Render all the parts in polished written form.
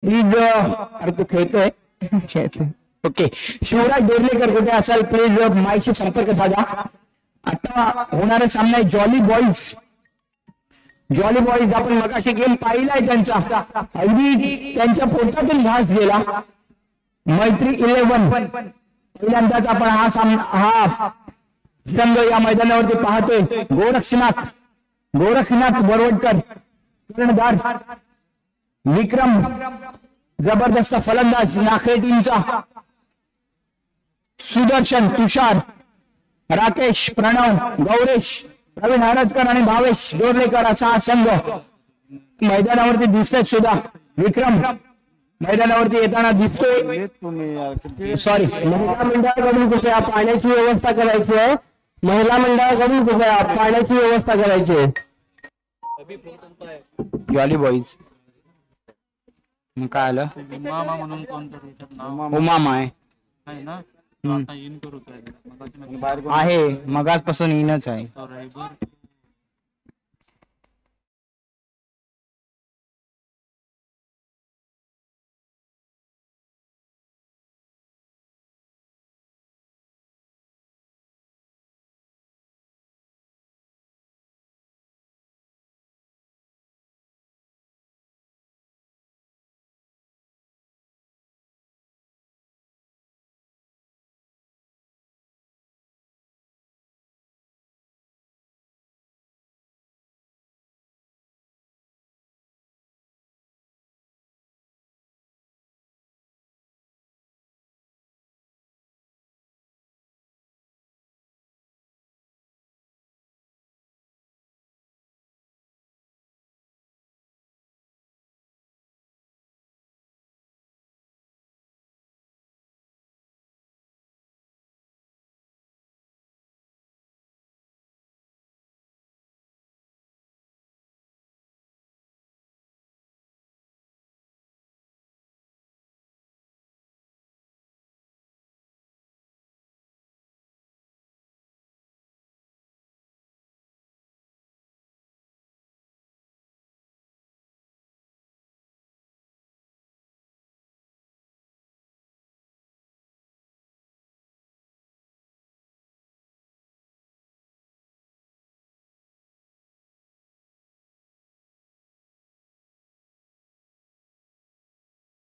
Please अरे तू खेळतोय okay. Shivraj देर्लेकर कुठे असाल प्लीज माईशी संपर्क साधा. आता होणारा सामना आहे जॉली बॉईज. जॉली बॉईज आपण मगाशी गेम पाहिलाय त्यांचा, अगदी त्यांच्या पोटातून घास गेला. मैत्री 11 पहिल्यांदाच आपण हा संघ या मैदानावरती पाहतोय. गोरखनाथ बोरवटकर कर्णधार, विक्रम जबरदस्त फलंदाज नाखरे टीमचा, सुदर्शन, तुषार, राकेश, प्रणव, गौरेश, प्रवीण हरजकर आणि भावेश डोरलेकर असा हा संघ मैदानावरती दिसतोय. सुद्धा विक्रम मैदानावरती येताना दिसतोय. सॉरी, महिला मंडळाकडून कृपया पाण्याची व्यवस्था करायची आहे. महिला मंडळाकडून कृपया पाण्याची व्यवस्था करायची आहे. जॉली बॉईज मग काय आलं, उमामा म्हणून कोणतरी उमामा आहे ना, आता इन करू आहे मगाचपासून इनच आहे.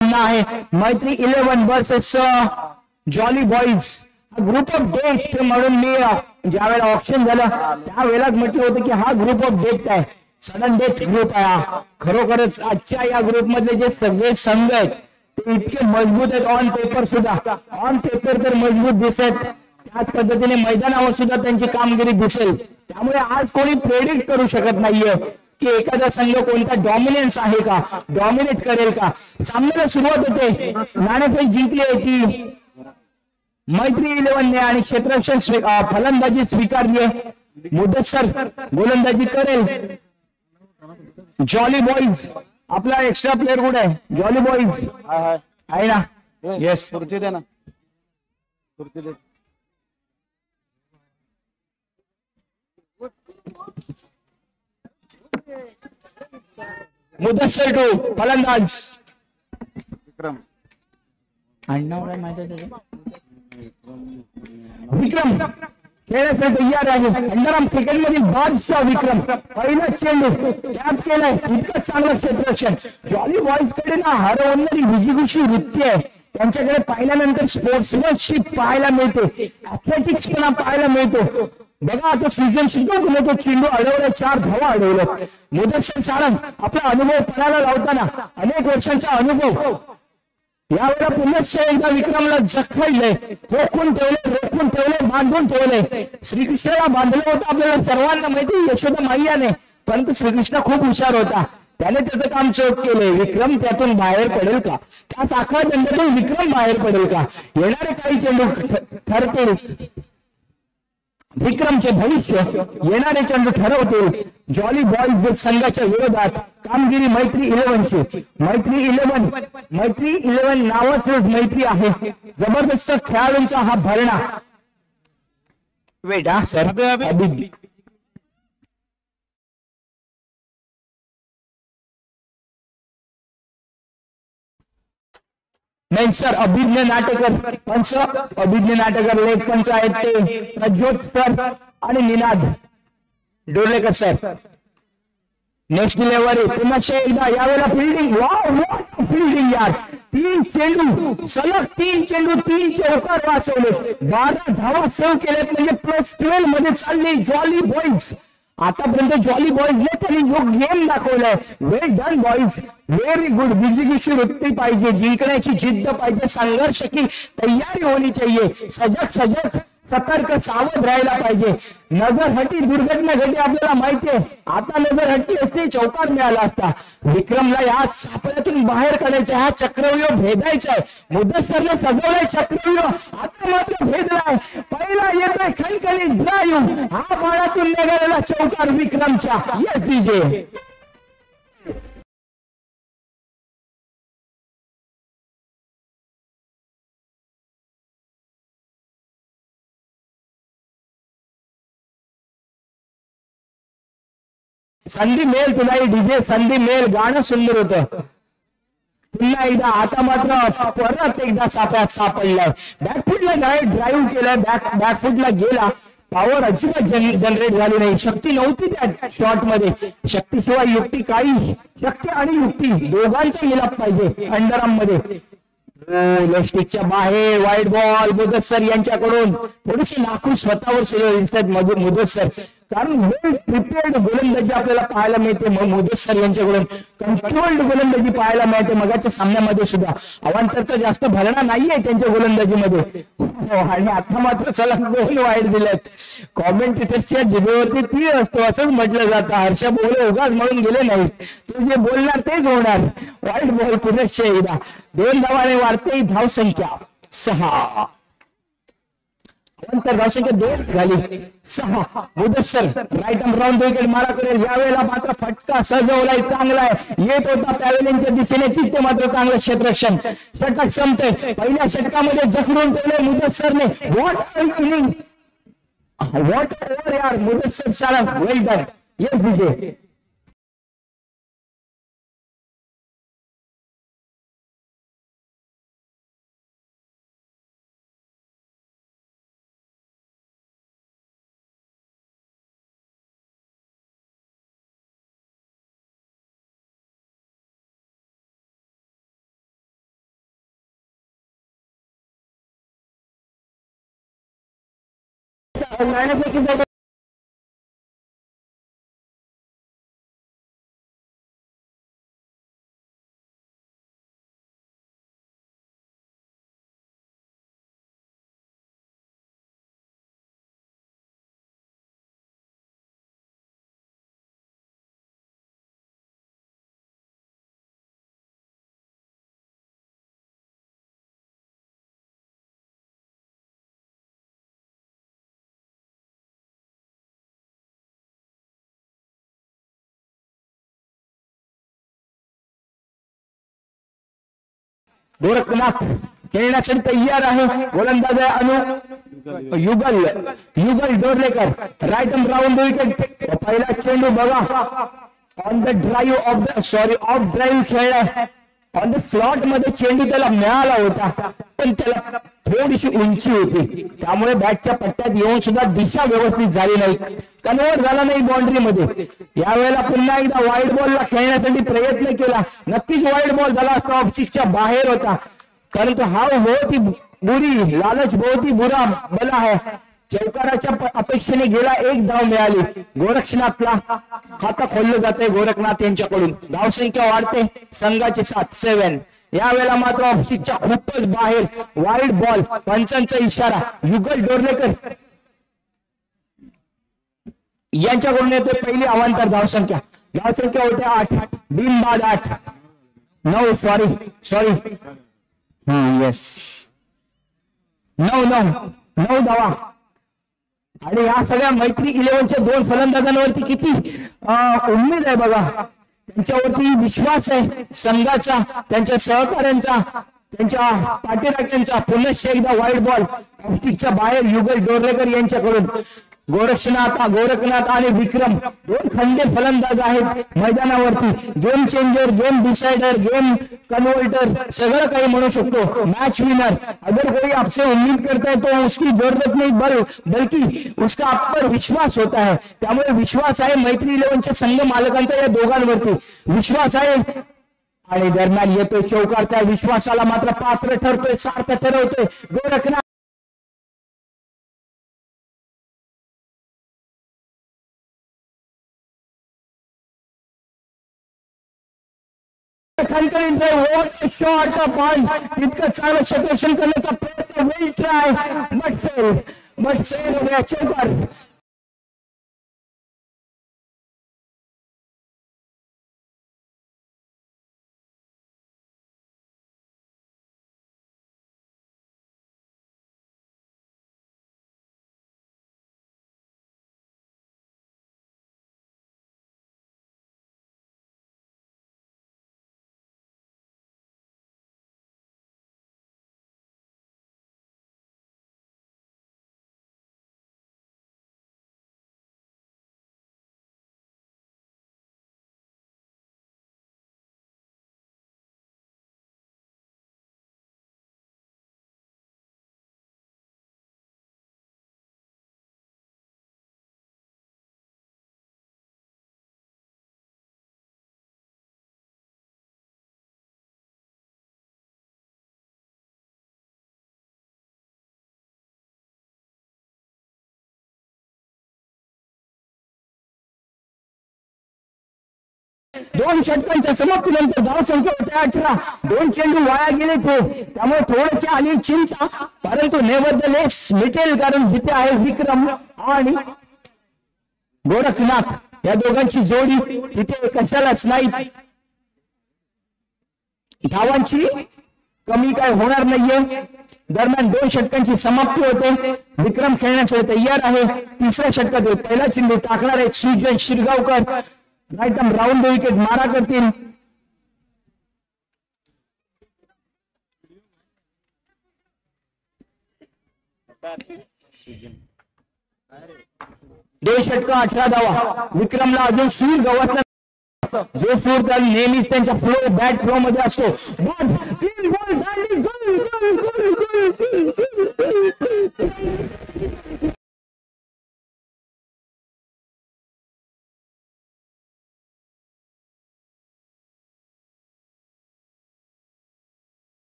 आहे मैत्री 11 versus jolly boys. Group of death म्हणून मी ज्यावेळेला ऑप्शन झालं त्यावेळेलाच म्हटलं होतं की हा ग्रुप ऑफ डेट आहे, सडन डेट ग्रुप आहे. खरोखरच आजच्या या ग्रुप मधले जे सगळे संघ आहेत ते इतके मजबूत आहेत. ऑन पेपर सुद्धा, ऑन पेपर तर मजबूत दिसत, त्याच पद्धतीने मैदानावर सुद्धा त्यांची कामगिरी दिसेल. त्यामुळे आज कोणी प्रेडिक्ट करू शकत नाहीये की एखादा संघ कोणता डॉमिनेन्स आहे का, डॉमिनेट करेल का. सामन्याला सुरुवात होते, नाणेफेक जिंकली होती मैत्री 11 ने आणि क्षेत्ररक्षण फलंदाजी स्वीकारली आहे. मुदस्सर गोलंदाजी करेल. जॉली बॉईज आपला एक्स्ट्रा प्लेअर कुठे आहे? जॉली बॉईज आहे ना? येस, खुर्ची दे ना, खुर्ची दे. मुदस्सर टू फलंदाज विक्रम. विक्रम खेळायला तयार आहे. अंडरआर्म क्रिकेट मधील बादशाह विक्रम पहिला चेंडू टॅप केलाय. इतकं चांगलं क्षेत्ररक्षण. जॉली बॉईज कडे ना हरवणारी विजिगुषी वृत्ती आहे. त्यांच्याकडे पाहिल्यानंतर स्पोर्ट्समॅनशिप पाहायला मिळते, ऍथलेटिक्स पण पाहायला मिळतो. बघा आता सृजनशील तो चेंडू अडवला, 4 धावा अडवलं. मुदस्सर सारंग आपला अनुभव पणाला लावताना, अनेक वर्षांचा अनुभव, यावेळेला पुन्हा एकदा विक्रमला जखडलंय, रोखून ठेवले, बांधून ठेवले. श्रीकृष्णाला बांधलं होतं आपल्याला सर्वांना माहिती यशोदा मैयाने, परंतु श्रीकृष्ण खूप हुशार होता, त्याने त्याचं काम चोख केलंय. विक्रम त्यातून बाहेर पडेल का? त्या साखळा दंडातून विक्रम बाहेर पडेल का? येणारे काही चेंडू ठरतील विक्रमचे भविष्य, येणारे चेंडू ठरवतील जॉली बॉईज संघाच्या विरोधात कामगिरी मैत्री 11 ची. मैत्री 11 नावाच मैत्री आहे. जबरदस्त खेळाडूंचा हा भरणा. वेट हा सर, नाही सर, अभिज्ञ नाटेकर पंच, अभिज्ञ नाटेकर लेख पंच आहेत ते प्रज्योत सर आणि Ninad Dorlekar sir. Next level पुन्हा एकदा यावेळेला फिल्डिंग, वाव फिल्डिंग यार. 3 चेंडू सलग, 3 चेंडू 3 चौकार वाचवले, 12 धावा सेव्ह केलेत, म्हणजे +12 मध्ये चालली जॉली बॉईज. आतापर्यंत जॉली बॉईजने त्यांनी जो गेम दाखवलाय, वेल डन बॉईज, व्हेरी गुड. विजयी वृत्ती पाहिजे, जिंकण्याची जिद्द पाहिजे, संघर्ष की तयारी होनी चाहिए, सजग सतर्क सावध राहायला पाहिजे. नजर हटी, दुर्घटना घटी, आपल्याला माहितीये. आता नजर हटी असते चौकार मिळाला असता. विक्रमला या सापळ्यातून बाहेर काढायचं, हा चक्रव्यूह भेदायचा आहे. मुदस्सरने सजवलाय चक्रव्यूह, आता मात्र भेदलाय. पहिला येतोय खणखणीत ड्राईव्ह, हा बाळातून निघालेला चौकार विक्रमच्या. Yes DJ. संधी मिळेल तुला डीजे, संधी मिळेल. गाणं सुंदर होतं. पुन्हा एकदा आता मात्र परत एकदा सापळ्यात सापडलाय. बॅकफुटला ड्राईव्ह केलाय, बॅकफुटला गेला. पॉवर अजिबात जनरेट झाली नाही, शक्ती नव्हती त्या शॉट मध्ये. शक्तीशिवाय युक्ती, काही शक्ती आणि युक्ती दोघांचा मिलाप पाहिजे अंडरआर्म मध्ये. स्टिकच्या बाहेर वाईट बॉल. मुदस्सर यांच्याकडून थोडीशी नाखून स्वतःवर सुरू दिसतात मुदस्सर, कारण वेल प्रिपेअर्ड गोलंदाजी आपल्याला पाहायला मिळते. मग मुदस्सर यांच्याकडून कंट्रोल्ड गोलंदाजी पाहायला मिळते. मगाच्या सामन्यामध्ये सुद्धा अवांतरचा जास्त भरणा नाहीये त्यांच्या गोलंदाजीमध्ये. आणि आता मात्र चला 2 वाईट दिलेत. कॉमेंटेटर्सच्या जिभेवरती तीळ असतो असंच म्हटलं जातं. हर्ष बोले उगाच म्हणून गेले नाहीत, तू जे बोलणार तेच होणार. वाईट बॉल पुनश्च एकदा. 2 धावाने वाढते धावसंख्या 6. नंतर धावसंख्या 2 झाली 6. Mudassar right arm round wicket मारा करेल. यावेळेला मात्र फटका सजवलाय, चांगला आहे. येत होता पॅव्हेलियनच्या दिशेने, तिथे मात्र चांगलं क्षेत्ररक्षण. षटक संपतंय. पहिल्या षटकामध्ये जखडून ठेवले मुदस्सरने. व्हॉट इनिंग, व्हॉट ओव्हर यार. मुदस्सर सारा well done. Yes Vijay. Gorakhnath खेळण्यासाठी तयार आहे. गोलंदाज Anu Yugal Dorlekar. Right arm round wicket. पहिला चेंडू बघा, on the drive off drive खेळलाय. ऑन द स्लॉट मध्ये चेंडू त्याला मिळाला होता, पण त्याला थोडीशी उंची होती, त्यामुळे बॅटच्या पट्ट्यात येऊन सुद्धा दिशा व्यवस्थित झाली नाही, कन्वर्ट झाला नाही बाउंड्री मध्ये. यावेळेला पुन्हा एकदा वाईड बॉलला खेळण्यासाठी प्रयत्न केला. नक्कीच वाईड बॉल झाला असता, ऑफस्टिकच्या बाहेर होता. परंतु हा बहुत ही बुरी लालच, बहुत ही बुरा बला है. चौकाराच्या अपेक्षेने गेला, 1 धाव मिळाली. गोरक्षनाथला खाता खोललं जाते गोरखनाथ यांच्याकडून. धावसंख्या वाढते, संघाची 7-7. यावेळेला मात्र ऑफस्टिकच्या खूपच बाहेर वाईड बॉल. पंचांचा इशारा. युगल डोर्लेकर यांच्याकडून येते पहिली अवांतर धावसंख्या. धावसंख्या होते 8, बिनबाद 8, 9 सॉरी येस 9 धावा. आणि या सगळ्या मैत्री 11च्या 2 फलंदाजांवरती किती उम्मीद आहे बघा, त्यांच्यावरती विश्वास आहे संघाचा, त्यांच्या सहकाऱ्यांचा, त्यांच्या पाठीराख्यांचा. पुन्हा एकदा वाईड बॉल ऑफस्टिकच्या बाहेर युगल डोर्लेकर यांच्याकडून. गोरखनाथ आणि विक्रम दोन खंडे फलंदाज आहेत मैदानावरती. Game changer, game decider, game converter सगळं काही म्हणू शकतो. Match winner. अगर कोई आपसे उम्मीद करता है तो उसकी जरूरत नहीं बल्कि उसका आप पर विश्वास होता है. त्यामुळे विश्वास आहे मैत्री 11च्या संघ मालकांचा या दोघांवरती विश्वास आहे. आणि दरम्यान येतोय चौकार. त्या विश्वासाला मात्र पात्र ठरतोय, सार्थ ठरवतोय गोरखनाथ. शॉट पण तितकं चांगलं क्षेत्ररक्षण करण्याचा प्रयत्न. वेल ट्राय बट फेल चौकार. दोन षटकांच्या समाप्तीनंतर धावसंख्या होते 18. दोन चेंडू वाया गेले थे, त्यामुळे थोडीशी आली चिंता, परंतु नेव्हरदलेस मिटेल, कारण जिथे आहे विक्रम आणि गोरखनाथ या दोघांची जोडी तिथे कशालाच नाही. धावांची कमी काय होणार नाहीये. दरम्यान दोन षटकांची समाप्ती होते. विक्रम खेळण्यासाठी तयार आहे. तिसऱ्या षटकात पहिला चेंडू टाकणार आहेत Sujan Shirgaonkar. Right arm round wicket मारा करतील. दोन षटक 18 धावा. विक्रमला अजून सूर गवसला, जो सूर त्याला नेहमीच त्यांच्या फ्लो बॅट फ्लो मध्ये असतो.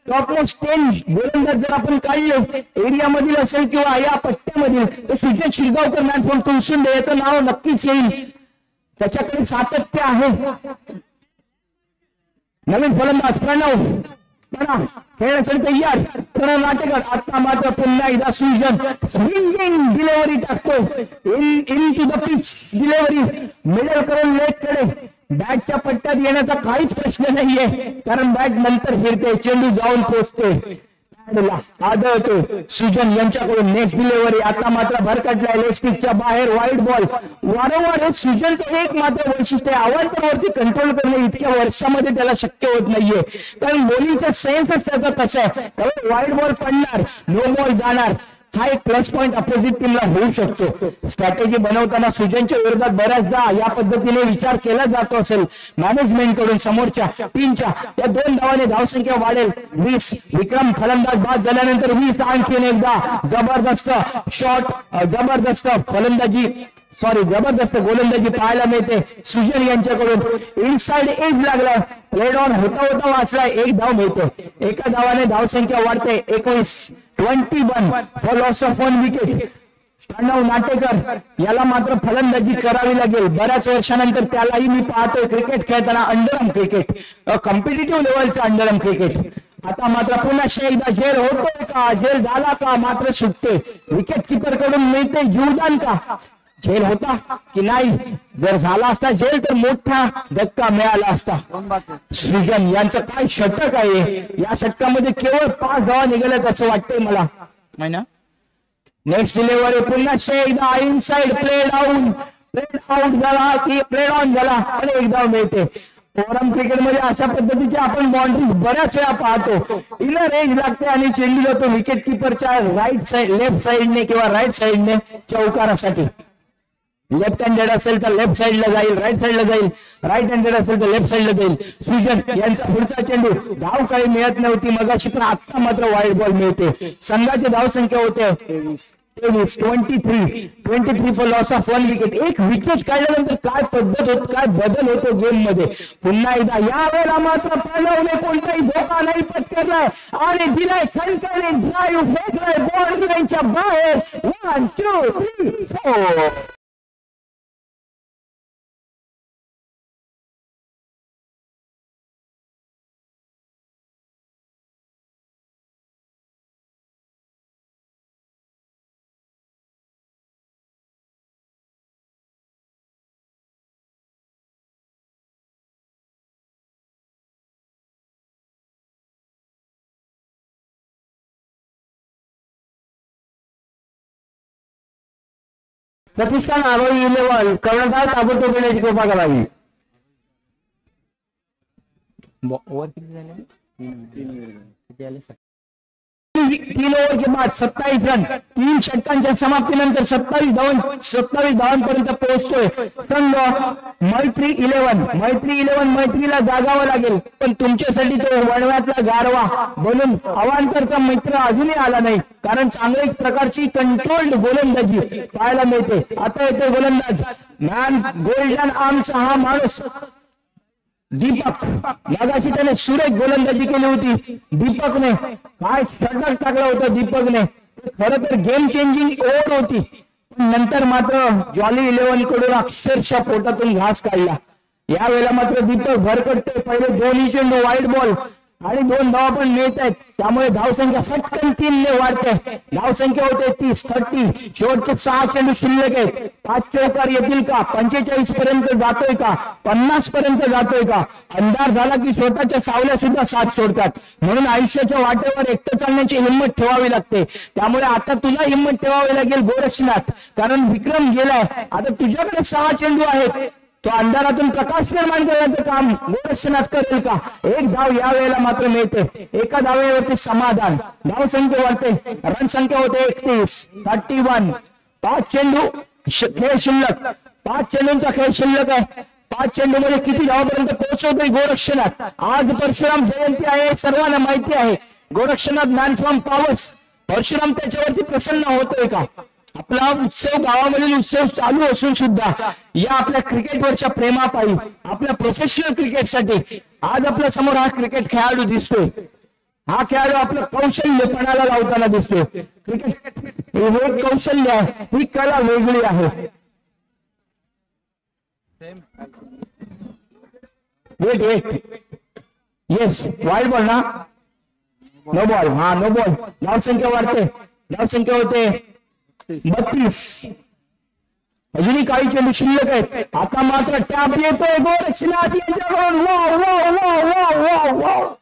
टॉप मोस्ट 10 गोलंदाज जर आपण काढले एरिया मधील असेल किंवा या पट्ट्यामधील, तर सुजय शिरगावकर मॅच फ्रॉम तुळसुंडे याचं नाव नक्कीच येईल. त्याच्याकडे सातत्य आहे. नवीन फलंदाज प्रणव खेळण्यासाठी तयार. प्रणव नाटेकर आता मात्र पुन्हा एकदा सुजन स्विंगिंग डिलिव्हरी टाकतो. Into the pitch delivery middle करून लेग कडे. बॅटच्या पट्ट्यात येण्याचा काहीच प्रश्न नाहीये, कारण बॅट नंतर फिरते, चेंडू जाऊन पोहोचते. आदळतो सुजन यांच्याकडून नेक्स्ट डिलिव्हरी. आता मात्र भरकटलाय लेग स्टिकच्या बाहेर. Wide ball. वारंवार हे सुजनचं एक मात्र वैशिष्ट्य आहे, अवांतरावरती कंट्रोल करणे इतक्या वर्षामध्ये त्याला शक्य होत नाहीये, कारण बॉलिंगचा सेन्सच त्याचा तसा आहे. त्यामुळे वाईड बॉल पडणार, नो बॉल जाणार, हा एक प्लस पॉइंट अपोजिट टीमला होऊ शकतो. स्ट्रॅटेजी बनवताना सुजनच्या विरोधात बऱ्याचदा या पद्धतीने विचार केला जातो असेल मॅनेजमेंट कडून. समोरच्या टीमच्या या 2 धावांनी धावसंख्या वाढेल 20. विक्रम फलंदाज बाद झाल्यानंतर 20. आणखीन एकदा जबरदस्त शॉट, जबरदस्त फलंदाजी जबरदस्त गोलंदाजी पाहायला मिळते सुजन यांच्याकडून. इनसाइड एज लागला, प्लेड ऑन होता वाचला, 1 धाव मिळतो. एका धावाने धावसंख्या वाढते 21 for loss of 1 wicket. Pranav Natekar याला मात्र फलंदाजी करावी लागेल. बऱ्याच वर्षानंतर त्यालाही मी पाहतोय क्रिकेट खेळताना. अंडरआर्म क्रिकेट, कॉम्पिटिटिव्ह लेवलचं अंडरआर्म क्रिकेट. आता मात्र पुन्हा एकदा झेल होतोय का, झेल झाला का, मात्र सुटते. विकेट किपर कडून मिळते जीवदान का. झेल होता की नाही? जर झाला असता झेल तर मोठा धक्का मिळाला असता. दोन बाकी. सृजन यांचं काय षटक आहे, या षटकामध्ये केवळ 5 धावा निघाल्यात असं वाटतंय मला. नाही ना? नेक्स्ट डिलिव्हरी पुन्हा एकदा इनसाइड प्लेड आउट झाला की प्लेड ऑन झाला आणि एक धाव मिळते. फोरम क्रिकेटमध्ये अशा पद्धतीचे आपण बाउंड्री बऱ्याच वेळा पाहतो. इनर रेंज लागते आणि चेंडू जातो विकेट किपरच्या राईट साइड, लेफ्ट साइडने किंवा राईट साइडने चौकारासाठी. लेफ्ट हँडेड असेल तर लेफ्ट साइडला जाईल, राईट साइडला जाईल, राईट हँडेड असेल तर लेफ्ट साइडला जाईल. सृजन यांचा पुढचा चेंडू, धाव काही मिळत नव्हती मगाशी, पण आता मात्र वाईड बॉल मिळते. संघाची धाव संख्या होते 23 फॉर लॉस ऑफ 1 विकेट. एक विकेट काढल्यानंतर काय पद्धत होत, काय बदल होतो गेम मध्ये. पुन्हा एकदा यावेळेला मात्र प्रणवने कोणताही धोका नाही पत्करलाय आणि दिलाय खणखणी ड्राईव्ह, फेकलाय बॉल लाईनच्या बाहेर. 1 2 3 4. प्रतिष्ठान आरोही 11 कर्णधार ताबडतोब येण्याची कृपा करावी. ओव्हर किती झाले? 3 ओव्हर के बाद 27 रन. 3 षटकांच्या समाप्तीनंतर 27 धावांपर्यंत पोहोचतोय संघ मैत्री 11. मैत्रीला जागावं लागेल, पण तुमच्यासाठी तो वणव्यातला गारवा बनून अवांतरचा मित्र अजूनही आला नाही, कारण चांगल्या प्रकारची कंट्रोल्ड गोलंदाजी पाहायला मिळते. आता येतो गोलंदाज मॅन गोल्डन आर्मचा हा माणूस दीपक. मगाशी त्याने सुरेख गोलंदाजी केली होती. दीपकने काय षटक टाकलं होतं दीपकने. खरं तर गेम चेंजिंग ओव्हर होती, पण नंतर मात्र जॉली 11 कडून अक्षरशः पोटातून घास काढला. यावेळेला मात्र दीपक भरकटते. पहिले 2 चेंडू वाईड बॉल आणि 2 धावा पण मिळत आहेत, त्यामुळे धावसंख्या फटकन 3 ने वाढते. धावसंख्या होते 30. शेवटचे 6 चेंडू शिल्लक आहेत. 5 चौकार येतील का? 45 पर्यंत जातोय का? 50 पर्यंत जातोय का? अंधार झाला की स्वतःच्या सावल्या सुद्धा साथ सोडतात, म्हणून आयुष्याच्या वाटेवर एकटं चालण्याची हिंमत ठेवावी लागते. त्यामुळे आता तुला हिंमत ठेवावी लागेल गोरक्षनाथ, कारण विक्रम गेलाय. आता तुझ्याकडे 6 चेंडू आहेत. तो अंधारातून प्रकाश निर्माण करण्याचं काम गोरक्षनाथ करेल का? 1 धाव या वेळेला मात्र मिळते. एका धावेवरती समाधान. धाव संख्या वाढते. रन संख्या होते 31. 5 चेंडू खेळ शिल्लक. 5 चेंडूंचा खेळ शिल्लक आहे. 5 चेंडू मध्ये किती धावापर्यंत पोहोचवतोय गोरक्षनाथ? आज परशुराम जयंती आहे, सर्वांना माहिती आहे. गोरक्षनाथ मॅन फ्रॉम पावस. परशुराम त्याच्यावरती प्रसन्न होतोय का? आपला उत्सव, गावामधील उत्सव चालू असून सुद्धा या आपल्या क्रिकेटवरच्या प्रेमापायी, आपल्या प्रोफेशनल क्रिकेटसाठी आज आपल्या समोर हा क्रिकेट खेळाडू दिसतोय. हा खेळाडू आपलं कौशल्य पणाला लावताना दिसतोय. क्रिकेट हे कौशल्य आहे, ही कला वेगळी आहे. वेट येस, वाईड बॉल ना? No ball. हा नो बॉल. धाव संख्या वाढते. धाव संख्या होते 32. अजूनही काही चेंडू शिल्लक आहेत. आता मात्र टॅप येतोय गोरक्षनाथ यांच्याकडून. Wow wow wow wow wow wow.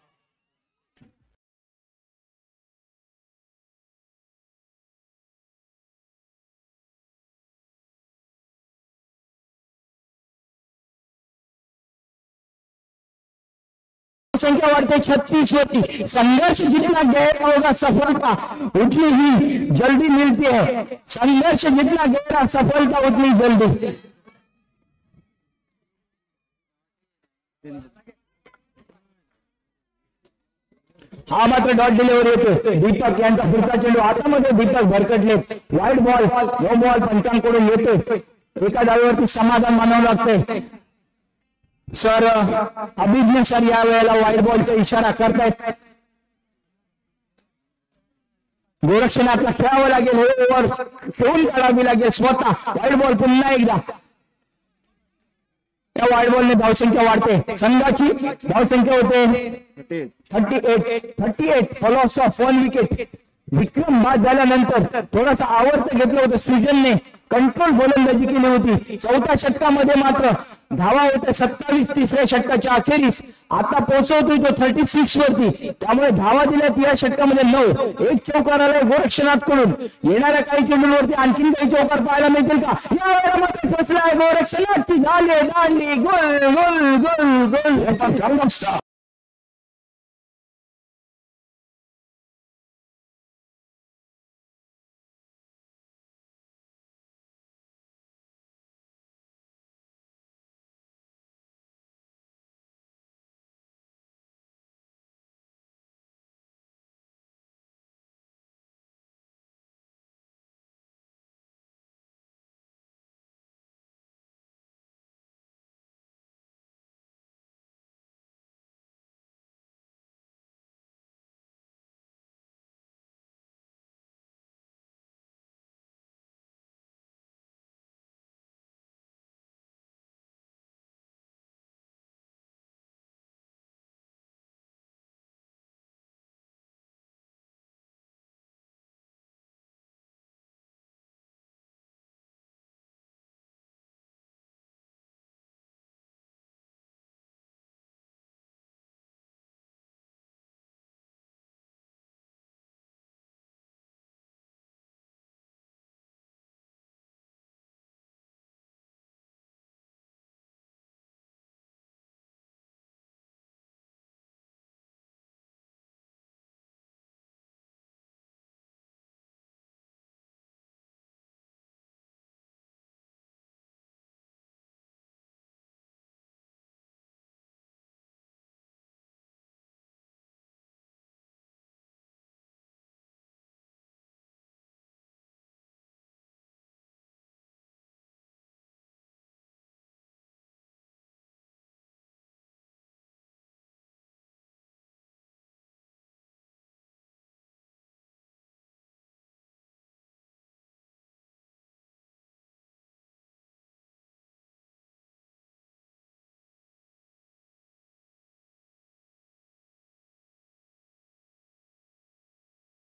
संख्या वाढते 36 वरती. संघर्ष जितना गहरा होगा सफलता उतनी ही जल्दी मिलती है. संघर्ष जितना गहरा सफलता उतनी जल्दी. हा मात्र डॉट डिलिव्हरी येते. दीपक यांचा पुढचा चेंडू हातामध्ये. दीपक भरकटले. Wide ball. नो बॉल पंचांकडून येतोय. एका डावीवरती समाधान मानावं लागतंय. सर अभिज्ञ सर या वेळेला वाईड बॉलचा इशारा करतायत. गोरक्षनाथला खेळावं लागेल. हे ओव्हर खेळून काढावी लागेल स्वतः. वाईड बॉल पुन्हा एकदा. या वाईड बॉलने धावसंख्या वाढते. संघाची धावसंख्या होते 38 फॉर लॉस ऑफ 1 विकेट. विक्रम बाद झाल्यानंतर थोडासा आवर्त घेतलं होतं सृजनने. कंट्रोल गोलंदाजी केली होती. चौथ्या षटकामध्ये मात्र धावा होत्या 27. तिसऱ्या षटकाच्या अखेरीस आता पोहोचवतोय तो 36 वरती. त्यामुळे धावा दिल्यात या षटकामध्ये 9. एक चौकार आलाय गोरक्षनाथ कडून. येणाऱ्या काही चेंडूंवरती आणखीन काही चौकार पाहायला मिळतील का? या वेळेला मात्र पोचलाय गोरक्षनाथ. झाले दांडी गोल गोल गोल गोल.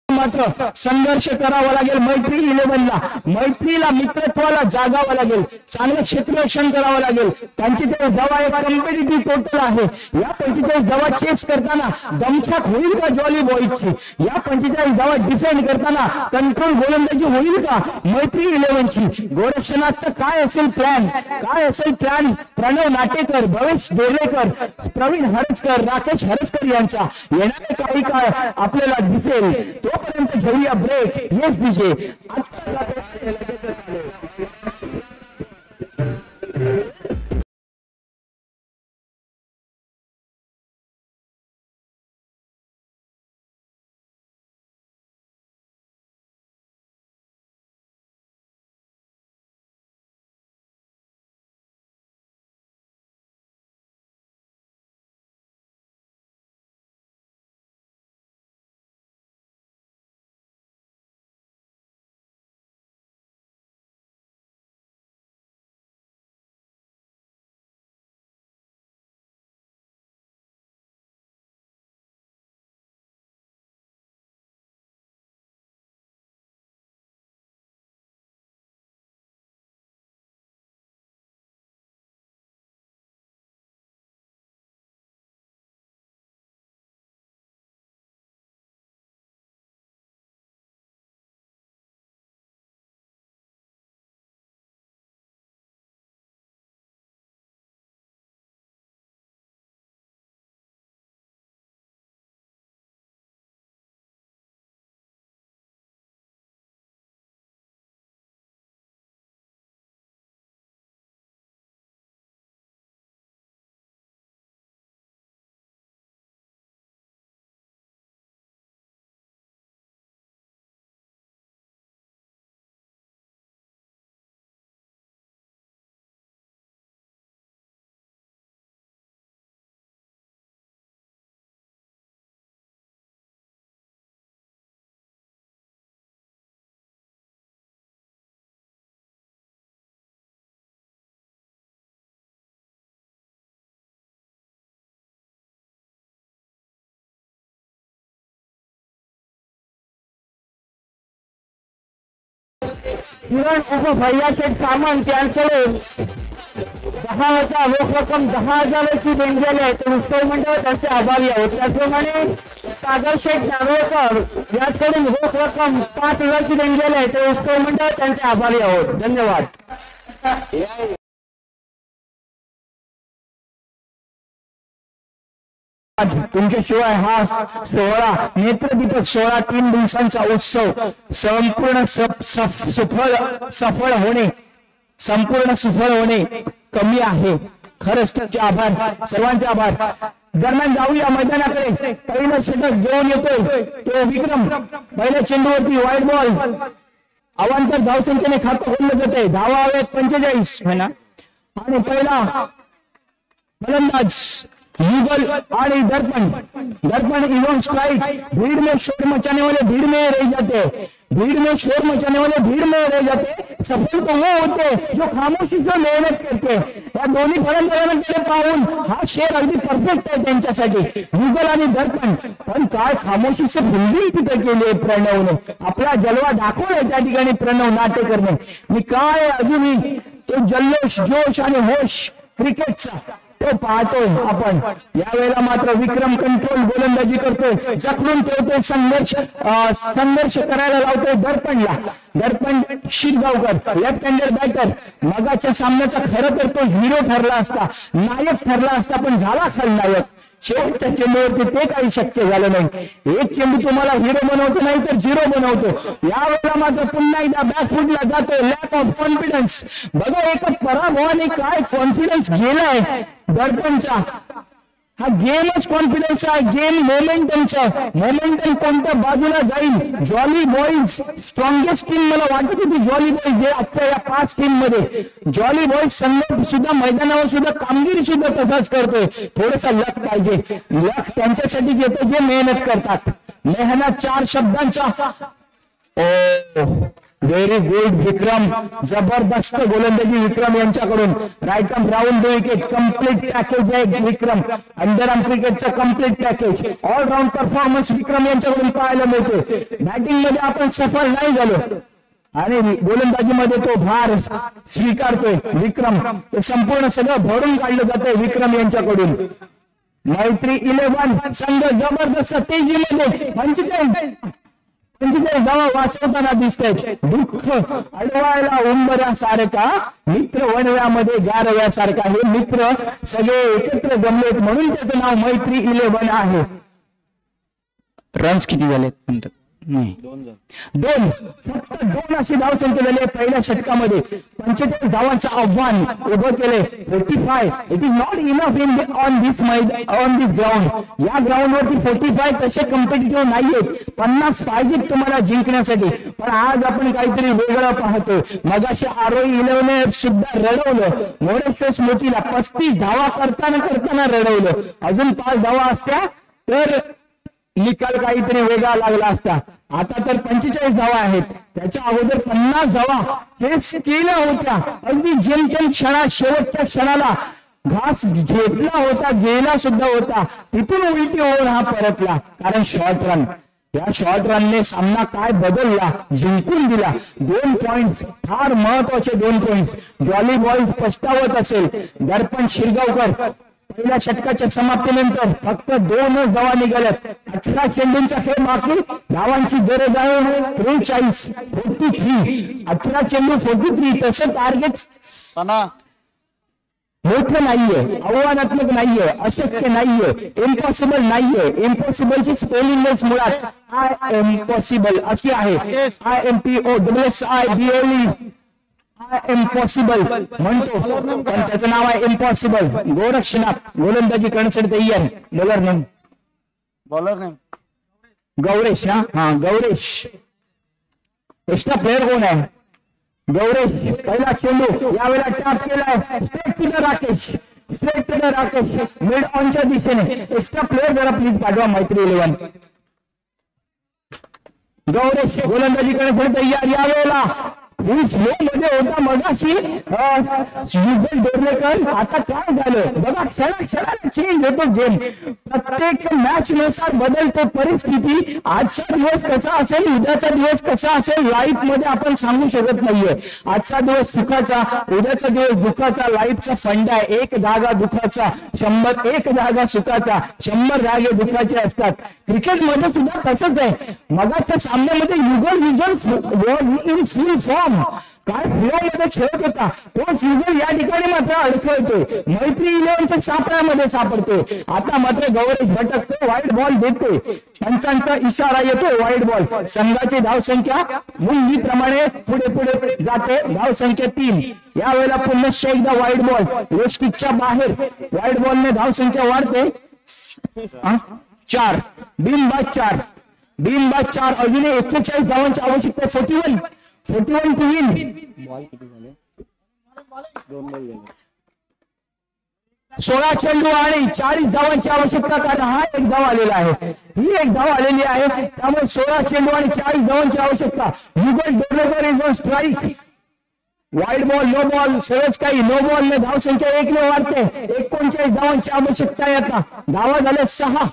मात्र संघर्ष करावा लागेल मैत्री 11ला. मैत्रीला मित्रत्वाला जागावं लागेल. चांगलं क्षेत्ररक्षण करावं लागेल. 45 धावा एक कॉम्पिटिटिव्ह टोटल आहे. या 45 धावा चेस करताना दमछाक होईल का जॉली बॉयची? या 45 धावा डिफेंड करताना कंट्रोल गोलंदाजी होईल का मैत्री 11ची? गोरक्षनाथचा काय असेल प्लॅन? काय असेल प्लॅन? प्रणव नाटेकर, भवेश देवलेकर, प्रवीण हरजकर, राकेश हरजकर यांचा येणारे काही काळ आपल्याला दिसेल. तोपर्यंत घेऊया ब्रेक. येस विजय. किरण उप भैया शेठ सामंत यांच्याकडे 10,000 रोख रक्कम 10,000ची देणगी आहे तर उत्सव मंडळ त्यांचे आभारी आहोत. त्याचप्रमाणे सागर शेठ नार्वेकर याचकडून रोख रक्कम 5,000ची देणगी आहे तर उत्सव मंडळ त्यांचे आभारी आहोत. धन्यवाद. तुमच्याशिवाय हा सोहळा नेत्रदीपक सोहळा 3 दिवसांचा उत्सव संपूर्ण सफळ होणे कमी आहे. खरंच तुमचे आभार, सर्वांचे आभार. दरम्यान जाऊया मैदानाकडे. पहिलं षटक घेऊन येतोय तो विक्रम. पहिल्या चेंडूवरती वाईट बॉल अवांतर धावसंख्येने खातं खोललं जाते. धावा आहेत 45 है ना. आणि पहिला फलंदाज युगल आणि दर्पण इवन स्ट्राइक. भीड़ में शोर मचाने वाले भीड़ में रह जाते. भीड़ में शोर मचाने वाले भीड़ में रह जाते. सफल तो वो होते जो खामोशी से मेहनत करते. या दोन्ही फलंदाजांकडे पाहून हा शेर अगदी परफेक्ट आहे त्यांच्यासाठी. युगल आणि दर्पण. पण काय खामोशी से भुंडी तिथे केली आहे प्रणवने. आपला जलवा दाखवलाय त्या ठिकाणी प्रणव नाटेकरने. मी काय अजूनही तो जल्लोष जोश आणि होश क्रिकेटचा तो पाहतोय आपण. यावेळेला मात्र विक्रम कंट्रोल गोलंदाजी करतोय. जखडून ठेवतोय. संघर्ष करायला लावतोय दर्पणला. दर्पण शिरगावकर लेफ्ट हँडेड बॅटर. मगाच्या सामन्याचा खरं तर तो हिरो ठरला असता, नायक ठरला असता, पण झाला खलनायक. शेवटच्या चेंडूवरती ते काही शक्य झालं नाही. एक चेंडू तुम्हाला हिरो बनवतो नाही तर झिरो बनवतो. यावेळेला मात्र पुन्हा एकदा बॅकफुटला जातोय. Lack of confidence. बघा एका पराभवाने काय कॉन्फिडन्स गेलाय दर्पणचा. हा गेमच कॉन्फिडन्स आहे. गेम मोमेंटमचा. मोमेंटम कोणत्या बाजूला जाईल. जॉली बॉईज स्ट्रॉंगेस्ट टीम मला वाटत होती. जॉली बॉईज हे आजच्या या 5 टीम मध्ये जॉली बॉईज संघ सुद्धा मैदानावर सुद्धा कामगिरी सुद्धा तसाच करतोय. थोडासा लक पाहिजे. लक त्यांच्यासाठीच येतं जे मेहनत करतात. मेहनत 4 शब्दांचा. Very good Vikram. जबरदस्त गोलंदाजी विक्रम यांच्याकडून. Right arm round wicket complete package आहे विक्रम. अंडर आर्म क्रिकेटचं complete package. All round performance Vikram यांच्याकडून पाहायला मिळते. बॅटिंग मध्ये आपण सफल नाही झालो आणि गोलंदाजीमध्ये तो भार स्वीकारतोय विक्रम. ते संपूर्ण सगळं भरून काढलं जातंय विक्रम यांच्याकडून. मैत्री 11 संघ जबरदस्त तेजीमध्ये 45 धावा वाचवताना दिसतंय. दुःख अडवायला उंबऱ्यासारखा मित्र वणव्यामध्ये गारव्यासारखा. हे मित्र सगळे एकत्र जमलेत म्हणून त्याचं नाव मैत्री 11 आहे. रन्स किती झालेत म्हणतात? नाही, 2 फक्त 2 अशी धावसंख्या झाली पहिल्या षटकामध्ये. 45 धावांचं आव्हान उभं केले. 45 it is not enough on this ground. या ग्राउंड वरती 45 तसे कॉम्पिटिटिव्ह नाहीयेत. 50 पाहिजेत तुम्हाला जिंकण्यासाठी. पण आज आपण काहीतरी वेगळं पाहतो. मगाशी आरोही 11 सुद्धा रडवलं. मोरेश्वर स्मृतीला 35 धावा करताना रडवलं. अजून 5 धावा असत्या तर निकाल काहीतरी वेगळा लागला असता. आता तर 45 धावा आहेत. त्याच्या अगोदर 50 धावा चेस केल्या होत्या. अगदी जेमतेम शेवटच्या क्षणाला घास घेतला होता, गेला सुद्धा होता. तिथून उलटी होऊन हा परतला. कारण शॉर्ट रन. या शॉर्ट रनने सामना काय बदलला, जिंकून दिला. 2 पॉइंट्स फार महत्वाचे 2 पॉइंट्स. जॉली बॉईज पछतावत असेल. दर्पण शिरगावकर पहिल्या षटकाच्या समाप्तीनंतर फक्त 2च धावा निघाल्यात. 18 चेंडूंचा खेळ बाकी. धावांची गरज आहे 43. 18 चेंडू 43. तसं टार्गेट मोठं नाहीये, आव्हानात्मक नाहीये, अशक्य नाहीये, इम्पॉसिबल नाहीये. इम्पॉसिबलची स्पेलिंगच मुळात आय एम पॉसिबल अशी आहे. IMPOSSIBLE इम्पॉसिबल म्हणतो पण त्याचं नाव आहे इम्पॉसिबल. गोरक्षनाथ गोलंदाजी करण्यासाठी तयार. Bowler name Gauresh. हा गौरेश. एक्स्ट्रा प्लेअर कोण आहे? गौरेश. पहिला चेंडू यावेळेला टॅप केलाय. Straight to the Rakesh. Mid ऑनच्या दिशेने. एक्स्ट्रा प्लेअर जरा प्लीज पाठवा मैत्री 11. गौरेश गोलंदाजी करण्यासाठी तयार. यावेळेला खूप स्लो मध्ये होता मगाशी युगल डोर्लेकर. आता काय झालं बघा, क्षणाला चेंज होतो गेम. प्रत्येक मॅच नुसार बदलते परिस्थिती. आजचा दिवस कसा असेल, उद्याचा दिवस कसा असेल, लाईफ मध्ये आपण सांगू शकत नाहीये. आजचा दिवस सुखाचा, उद्याचा दिवस दुःखाचा. लाईफचा फंडा आहे, एक धागा दुःखाचा, 100 एक धागा सुखाचा, 100 धागे दुःखाचे असतात. क्रिकेटमध्ये सुद्धा तसंच आहे. मगाच्या सामन्यामध्ये युगल रिझल्ट इन फुल फॉर्म, काय फ्लो मध्ये खेळत होता. तोच युगल या ठिकाणी मात्र अडखळतोय, मैत्री 11च्या सापळ्यामध्ये सापडतोय. आता मात्र गौरेश भटकतो, वाईट बॉल देतोय, पंचांचा इशारा येतो, वाईट बॉल. संघाची धावसंख्या मुंगीप्रमाणे पुढे पुढे जाते, धावसंख्या 3. यावेळेला पुन्हा एकदा वाईट बॉल, रोस्टिकच्या बाहेर वाईट बॉलने धावसंख्या वाढते. 4 बिनबाद 4 बिनबाद 4. अजूनही 41 धावांची आवश्यकता. 41 टू विन. बॉल किती झाले? 2 बॉल झाले. 16 चेंडू आणि 40 धावांची आवश्यकता, कारण हा एक धाव आलेला आहे, ही एक धाव आलेली आहे. त्यामुळे 16 चेंडू आणि 40 धावांची आवश्यकता. Yugal Dorlekar is on strike. Wide ball, no ball, सहज काही नो बॉल ने धावसंख्या 1 ने वाढते. 39 धावांची आवश्यकता आहे. आता धावा झाल्या 6,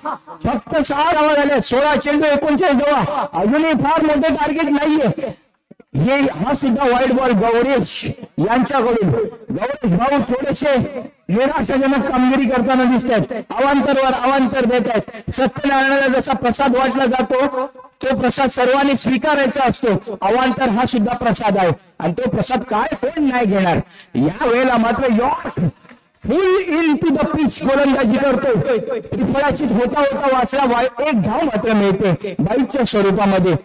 फक्त 6 धावा झाल्या. 16 चेंडू 39 धावा. अजूनही फार मोठे टार्गेट नाहीये. हे हा सुद्धा वाईट बॉल गौरेश यांच्याकडून. गौरेश भाऊ थोडेसे निराशाजनक कामगिरी करताना दिसत आहेत, अवांतरवर अवांतर देत आहेत. सत्यनारायणाला जसा प्रसाद वाटला जातो तो प्रसाद सर्वांनी स्वीकारायचा असतो, अवांतर हा सुद्धा प्रसाद आहे आणि तो प्रसाद काय कोण नाही घेणार. या वेळेला मात्र यॉर्क full into the pitch गोलंदाजी करतो. त्रिफळाचीत होता होता वाचला, एक धाव मात्र मिळते बाईकच्या स्वरूपामध्ये.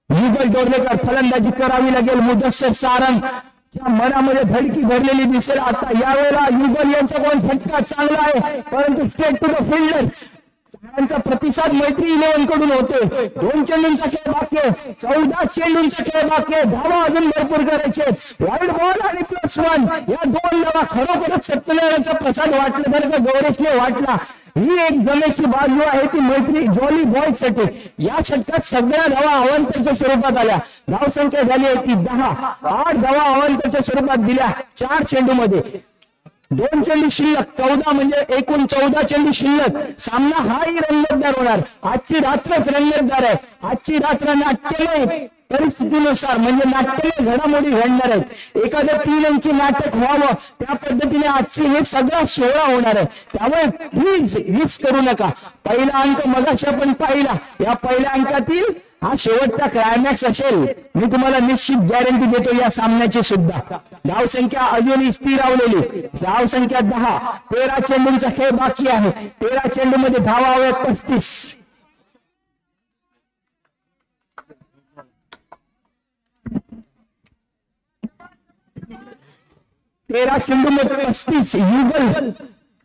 युगल डोर्लेकर फलंदाजी करावी लागेल. मुदस्सर सारंग त्या मनामध्ये धडकी भरलेली दिसेल. आता यावेळेला युगल यांच्याकडून फटका चांगला आहे, परंतु स्ट्रेट टू द फिल्डर. त्यांचा प्रतिसाद मैत्री 11 कडून होते. 2 चेंडूंचा खेळ बाकी आहे, 14 चेंडूंचा खेळ बाकी आहे. धावा अजून भरपूर करायचे. वाईड बॉल आणि +1 या 2 धावा. खरोखरच सत्यनारायणाचा प्रसाद वाटला तर का गौरेशने वाटला. ही एक जमेची बाजू आहे ती मैत्री जॉली बॉयज साठी. या षटकात सगळ्या धावा अवांतरच्या स्वरूपात आल्या. धावसंख्या झाली आहे ती 10. 8 धावा अवांतरच्या स्वरूपात दिल्या 4 चेंडू मध्ये. 2 चेंडू शिल्लक, 14 म्हणजे एकूण 14 चेंडू शिल्लक. सामना हाही रंगतदार होणार. आजची रात्रच रंगतदार आहे. आजची रात्र नाट्यमय परिस्थितीनुसार म्हणजे नाट्यमय घडामोडी घडणार आहेत. एखादं 3 अंकी नाटक व्हावं त्या पद्धतीने आजची हे सगळा सोहळा होणार आहे. त्यामुळे प्लीज मिस करू नका. पहिला अंक मगाशी आपण पाहिला, या पहिल्या अंकातील हा शेवटचा क्लायमॅक्स असेल. मी तुम्हाला निश्चित गॅरंटी देतो या सामन्याची सुद्धा. धावसंख्या अजूनही स्थिर राहिलेली, धावसंख्या 10. 13 चेंडूंचा खेळ बाकी आहे. 13 चेंडू मध्ये धावा हव्यात 35. 13 चेंडू मध्ये 35.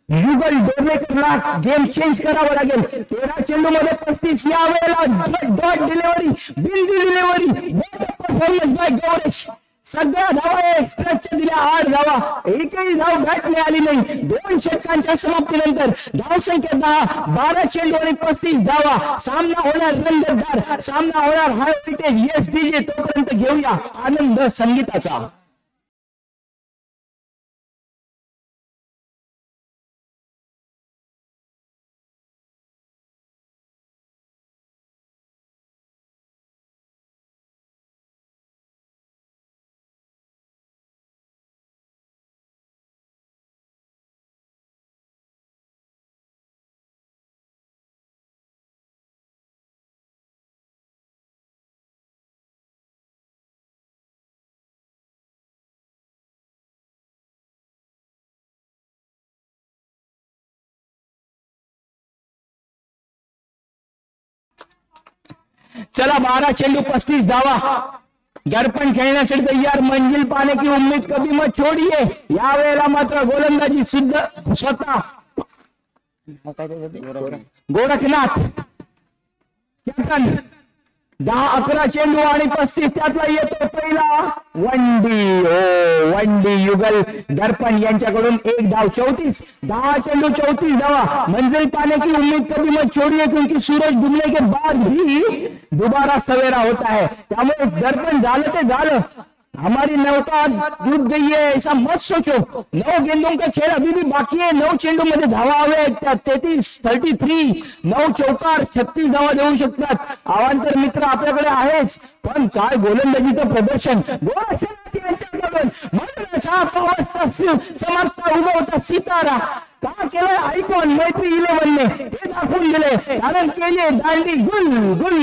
युगल डोर्लेकरला गेम चेंज करावं लागेल. 13 चेंडू मध्ये 35. या वेळेला डॉट डिलिव्हरी, बिल्डी डिलिव्हरी, परफॉर्मन्स बाय गौरेश. सगळ्या धावा एक्स्ट्राच्या दिल्या. 8 धावा, एकही धाव बॅट मिळाली नाही. 2 षटकांच्या समाप्तीनंतर धावसंख्या 10. 12 चेंडू आणि 35 धावा. सामना होणार रंगतदार, सामना होणार हाय व्होल्टेज. येस डीजे, तोपर्यंत घेऊया आनंद संगीताचा. चला 12 चेंडू 35 धावा. दर्पण खेळण्यासाठी तैयार. मंजिल पाने की उम्मीद कभी मत छोड़िए. या वेळेला मात्र गोलंदाजी सुद्धा स्वतः गोरखनाथ कॅप्टन. 10-11 चेंडू आणि 35. त्यातला येतो पहिला वंडी. ओ वंडी युगल दर्पण यांच्याकडून 1 धाव 34 10 चेंडू 34 धावा मंजिल पाने की उम्मीद कभी मत छोड़िए क्योंकि सूरज डूबने के बाद भी दोबारा सवेरा होता है त्यामुळे दर्पण झालं ते झालं हमारी नौका डूब गई है ऐसा मत सोचो 9 गेंदों का खेल अभी भी बाकी है 9 चेंडू मध्ये धावा हवे 33 9 चौकार 36 धावा देऊ शकतात अवांतर मित्र आपल्याकडे आहेच पण काय गोलंदाजीचं प्रदर्शन गोलक्षणात यांच्याकडून मनाचा पावसाचा समाप्त उगवता सितारा का केलं आयकॉन मैत्री 11 ने हे दाखवून दिले कारण केले दांडी गुल गुल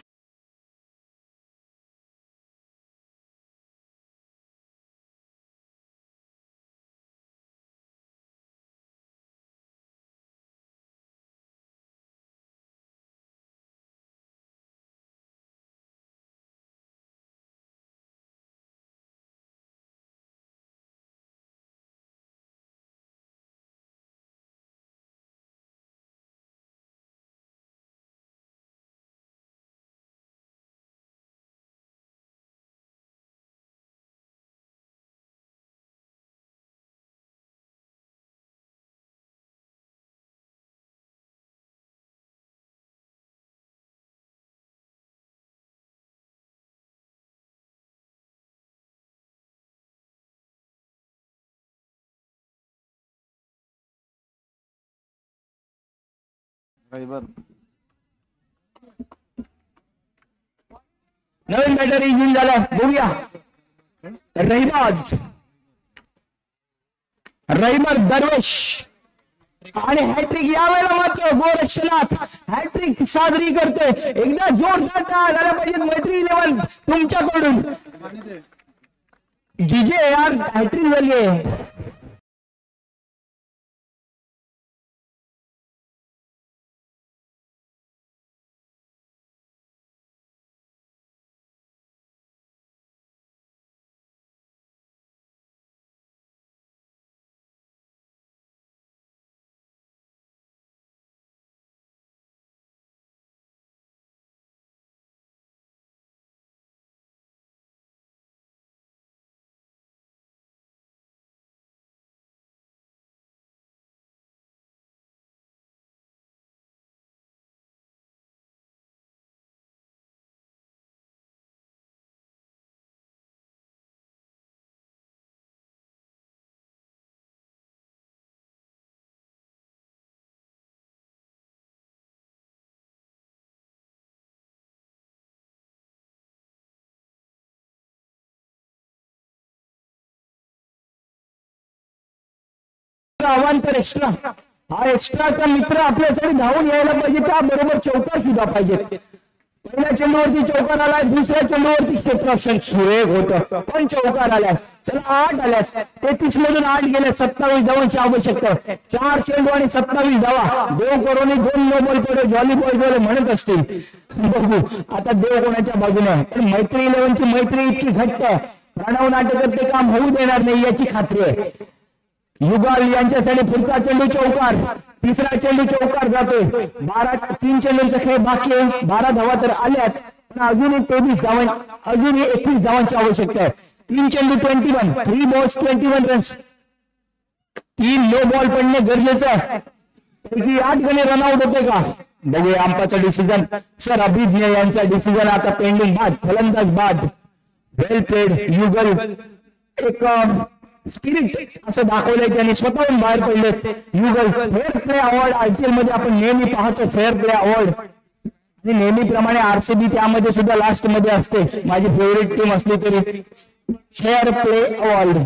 रविवार नवीन बॅटर इंजिन झालं बघूया रहिमत दरवेश आणि हॅट्रिक यावेळेला मात्र गोरक्षनाथ हॅट्रिक साजरी करते एकदा जोरदार टाळ्या झाल्या पाहिजेत मैत्री 11 तुमच्याकडून डीजे यार हॅट्रिक झाली आहे अवांतर एक्स्ट्रा हा एक्स्ट्राचा मित्र आपल्यासाठी धावून यायला पाहिजे त्याबरोबर चौकार सुद्धा पाहिजे पहिल्या चेंडूवरती चौकार आलाय दुसऱ्या चेंडूवरती क्षेत्ररक्षण सुरेख होतं पण चौकार आलाय चला 8 आल्यात 33 मधून 8 गेले 27 धावांची आवश्यकता 4 चेंडू आणि 27 धावा देव करोनी 2 नो बॉल पडे जॉली बॉयज वाले म्हणत असतील बघू आता देव कोणाच्या बाजूने आहे पण मैत्री 11 ची मैत्री इतकी घट्ट आहे प्रणव नाटेकर ते काम होऊ देणार नाही याची खात्री आहे युगल यांच्यासाठी पुढचा चेंडू चौकार तिसरा चेंडू चौकार जातोय 3 चेंडूंचा खेळ बाकी आहे 12 धावा तर आल्यात पण अजूनही 23 धावा अजूनही 21 धावांची आवश्यकता आहे 3 चेंडू 21 3 बॉल्स 21 रन्स 3 नो बॉल पडणे गरजेचं आहे पैकी 8 गणे रनआउट होते का बघूया अंपाचा डिसिजन सर अभिज्ञ यांचा डिसिजन आता पेंडिंग बाद फलंदाज बाद वेल प्लेड युगल एक स्पिरिट असं दाखवलंय त्यांनी स्वतःहून बाहेर पडलेत युगल फेअर प्ले अवॉर्ड आयपीएल मध्ये आपण नेहमी पाहतो फेअर प्ले अवॉर्ड आणि नेहमीप्रमाणे आरसीबी त्यामध्ये सुद्धा लास्ट मध्ये असते माझी फेवरेट टीम असली तरी फेअर प्ले अवॉर्ड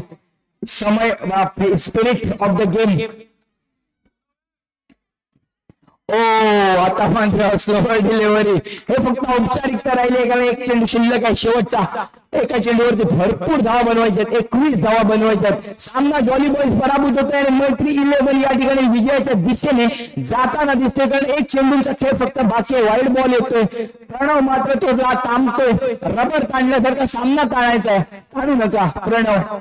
समय स्पिरिट ऑफ द गेम ओ आता मात्र स्लोअर डिलिव्हरी हे फक्त औपचारिकता राहिली कारण एक चेंडू शिल्लक आहे शेवटचा एका चेंडूवरती भरपूर धावा बनवायच्यात 21 धावा बनवायच्यात सामना जॉली बॉयज पराभूत होतोय आणि मैत्री 11 या ठिकाणी विजयाच्या दिशेने जाताना दिसतोय कारण एक चेंडूचा खेळ फक्त बाकी आहे वाईड बॉल येतोय प्रणव मात्र तो थांबतोय रबर ताणल्यासारखा सामना ताणायचा आहे ताणू नका प्रणव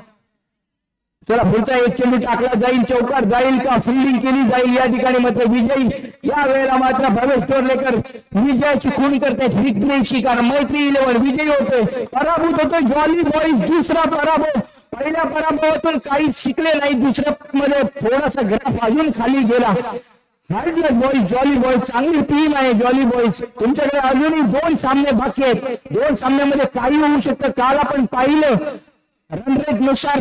चला पुढचा एक चेंडू टाकला जाईल चौकार जाईल का फिल्डिंग केली जाईल या ठिकाणी मात्र विजयी या वेळेला मात्र भवेश तोरलेकर विजयाची खून करतायत विक्रीची कारण मैत्री 11 विजयी होतोय पराभूत होतोय जॉली बॉयज दुसरा पराभव पहिल्या पराभवातून काही शिकले नाही, दुसऱ्या मध्ये थोडासा ग्राफ अजून खाली गेला. हार्ड लक बॉईज, जॉली बॉईज चांगली टीम आहे. जॉली बॉईज तुमच्याकडे अजूनही 2 सामने बाकी आहेत. 2 सामन्यामध्ये काही होऊ शकतं. काल आपण पाहिलं रन रेट नुसार